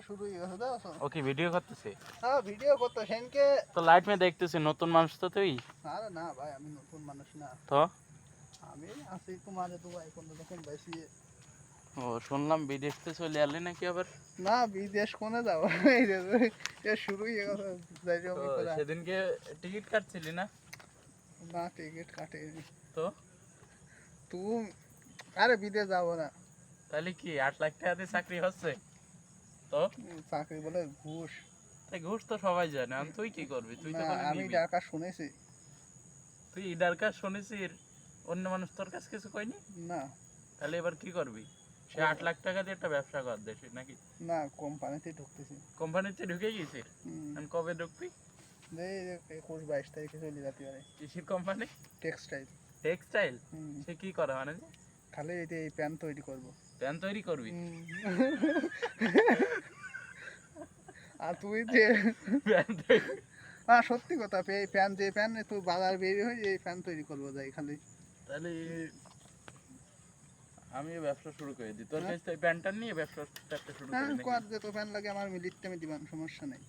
শুরুই হয়ে দাও ওকে ভিডিও করতেছে হ্যাঁ ভিডিও করতে সেনকে তো লাইট মে দেখতেছি নতুন মানুষ তো তুই আরে না ভাই আমি নতুন মানুষ না তো আমি আছি তোমার দুবাই কোন রকম বেশি ও শুনলাম বিদেশ থেকে চলে আসলি নাকি আবার না বিদেশ কোনে যাব এই যে এ শুরুই হয়ে গেছে যাই তো জমি করা সেদিনকে টিকিট কাটছিলি না না টিকিট কাটেনি তো তুমি আরে বিদেশ যাব না তাহলে কি 8 লাখ টাকা দিয়ে চাকরি হচ্ছে তো চাকরি বলে ঘুষ তাই ঘুষ তো সবাই জানে আর তুই কি করবি তুই তো না খালি আমি নিবি ঢাকা শুনেছি তুই ইডার কাজ শুনেছিস অন্য মানুষ তোর কাছে কিছু কইনি না তাহলে এবার কি করবি সে 8 লাখ টাকা দিয়ে একটা ব্যবসা কর দেশে নাকি না কোম্পানিতে ঢুকতেছি কোম্পানিতে ঢুকে গেছিস আমি কবে ঢুকবি এই 21-22 তারিখে চলে যেতে পারে কিসের কোম্পানি টেক্সটাইল টেক্সটাইল সে কি করে মানে খালি এই প্যান্ট তৈরি করব প্যান তৈরি করবি আর তুই যে প্যান তৈরি সত্যি কথা এই প্যান্ট যে প্যান্ট তুই বাজার বেরিয়ে হয়ে এই প্যান্ট তৈরি করবো যাই খালি তাহলে আমি ব্যবসা শুরু করে দিই তোর কাছ থেকে প্যান্টটা নিয়ে ব্যবসাটা শুরু হ্যাঁ করি নাকি? কর যে তো প্যান্ট লাগে আমার মিলিটটা আমি দিবান সমস্যা নেই